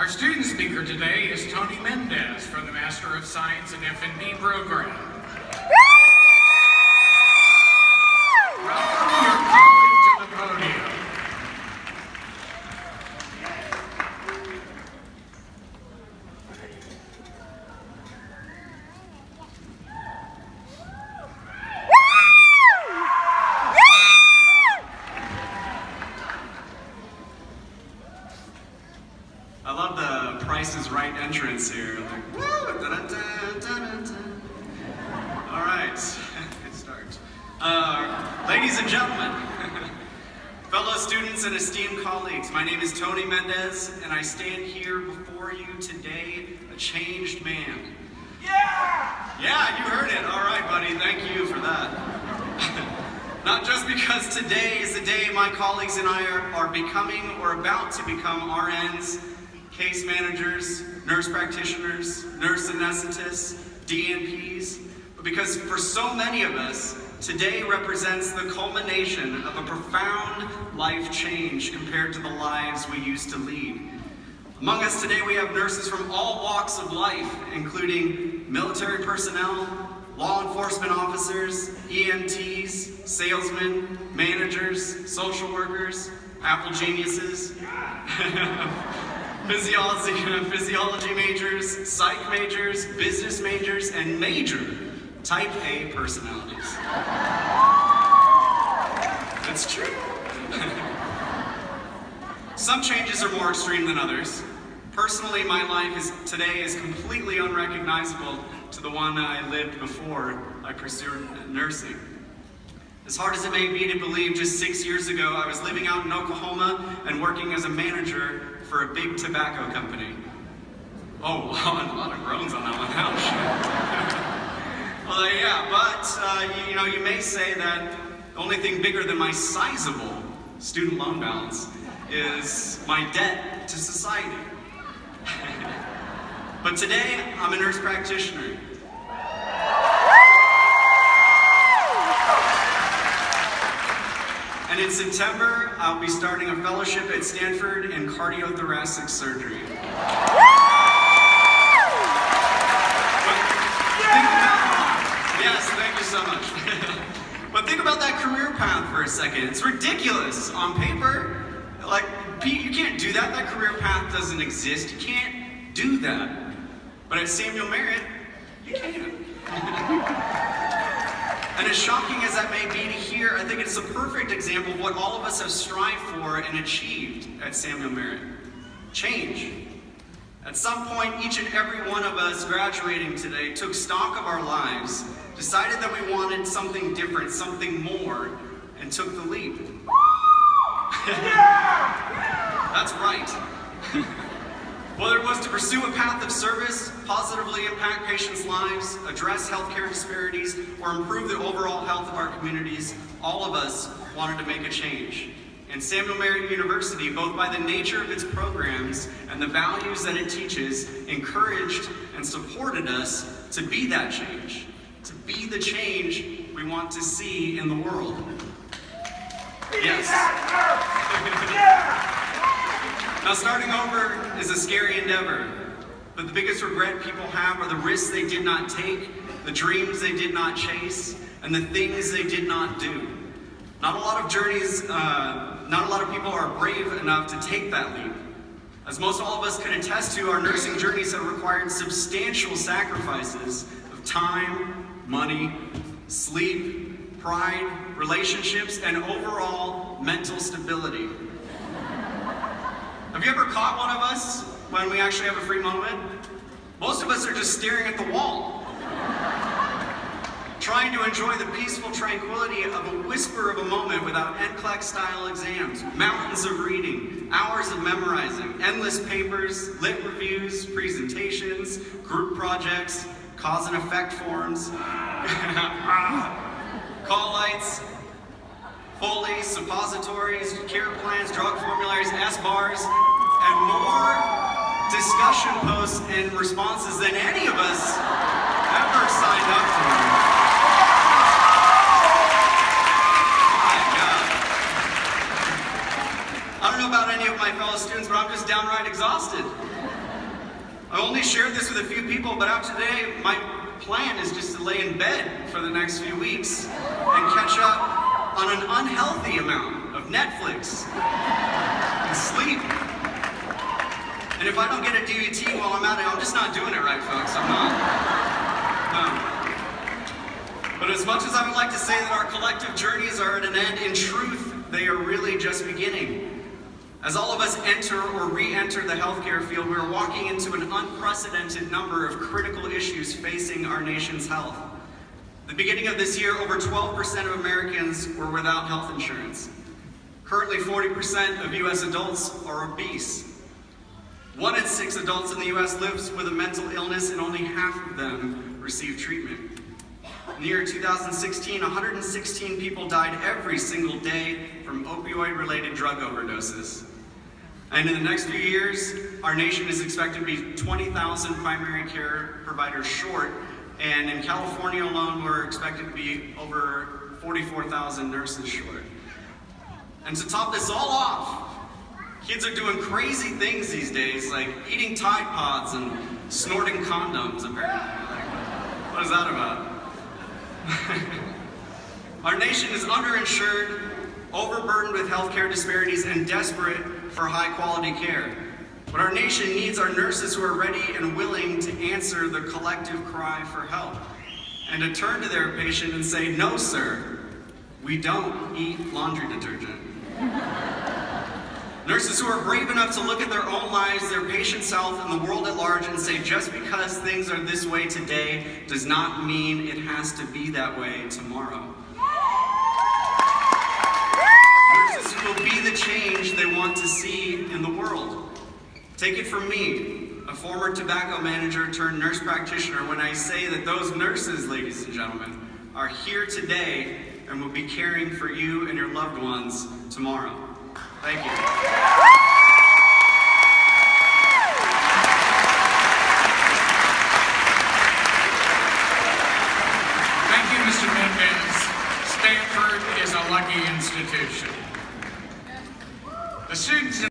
Our student speaker today is Tony Mendez from the Master of Science in F&B program. Welcome your colleague to the podium. I love the Price is Right entrance here. Like, woo! All right, good start. Ladies and gentlemen, fellow students and esteemed colleagues, my name is Tony Mendez, and I stand here before you today a changed man. Yeah! Yeah, you heard it. All right, buddy. Thank you for that. Not just because today is the day my colleagues and I are becoming or about to become RNs, case managers, nurse practitioners, nurse anesthetists, DNPs, but because for so many of us, today represents the culmination of a profound life change compared to the lives we used to lead. Among us today, we have nurses from all walks of life, including military personnel, law enforcement officers, EMTs, salesmen, managers, social workers, Apple geniuses, physiology majors, psych majors, business majors, and major type A personalities. That's true. Some changes are more extreme than others. Personally, my life today is completely unrecognizable to the one I lived before I pursued nursing. As hard as it may be to believe, just 6 years ago, I was living out in Oklahoma and working as a manager for a big tobacco company. Oh, wow, a lot of groans on that one. Ouch. Well, yeah, but you may say that the only thing bigger than my sizable student loan balance is my debt to society. But today, I'm a nurse practitioner. And in September, I'll be starting a fellowship at Stanford in cardiothoracic surgery. Yes, thank you so much. But think about that career path for a second. It's ridiculous on paper. Like, you can't do that. That career path doesn't exist. You can't do that. But at Samuel Merritt, you can. And as shocking as that may be to hear, I think it's a perfect example of what all of us have strived for and achieved at Samuel Merritt. Change. At some point, each and every one of us graduating today took stock of our lives, decided that we wanted something different, something more, and took the leap. That's right. Whether it was to pursue a path of service, positively impact patients' lives, address healthcare disparities, or improve the overall health of our communities, all of us wanted to make a change. And Samuel Merritt University, both by the nature of its programs and the values that it teaches, encouraged and supported us to be that change, to be the change we want to see in the world. Yes. Now, starting over is a scary endeavor, but the biggest regret people have are the risks they did not take, the dreams they did not chase, and the things they did not do. Not a lot of people are brave enough to take that leap. As most all of us can attest to, our nursing journeys have required substantial sacrifices of time, money, sleep, pride, relationships, and overall mental stability. Have you ever caught one of us when we actually have a free moment? Most of us are just staring at the wall, trying to enjoy the peaceful tranquility of a whisper of a moment without NCLEX-style exams, mountains of reading, hours of memorizing, endless papers, lit reviews, presentations, group projects, cause and effect forms, call lights, Foley, suppositories, care plans, drug formularies, S-bars, and more discussion posts and responses than any of us ever signed up for. My God. I don't know about any of my fellow students, but I'm just downright exhausted. I only shared this with a few people, but after today, my plan is just to lay in bed for the next few weeks and catch up on an unhealthy amount of Netflix and sleep. And if I don't get a DVT while I'm at it, I'm just not doing it right, folks. I'm not. No. But as much as I would like to say that our collective journeys are at an end, in truth, they are really just beginning. As all of us enter or re-enter the healthcare field, we are walking into an unprecedented number of critical issues facing our nation's health. At the beginning of this year, over 12% of Americans were without health insurance. Currently, 40% of U.S. adults are obese. 1 in 6 adults in the U.S. lives with a mental illness, and only half of them receive treatment. In the year 2016, 116 people died every single day from opioid-related drug overdoses. And in the next few years, our nation is expected to be 20,000 primary care providers short, and in California alone, we're expected to be over 44,000 nurses short. And to top this all off, kids are doing crazy things these days, like eating Tide Pods and snorting condoms, apparently. Like, what is that about? Our nation is underinsured, overburdened with healthcare disparities, and desperate for high-quality care. But our nation needs our nurses who are ready and willing to answer the collective cry for help, and to turn to their patient and say, "No, sir, we don't eat laundry detergent." Nurses who are brave enough to look at their own lives, their patients' health, and the world at large and say, just because things are this way today does not mean it has to be that way tomorrow. Nurses who will be the change they want to see in the world. Take it from me, a former tobacco manager turned nurse practitioner, when I say that those nurses, ladies and gentlemen, are here today and will be caring for you and your loved ones tomorrow. Thank you. Thank you, Mr. Mendez. Stanford is a lucky institution. The students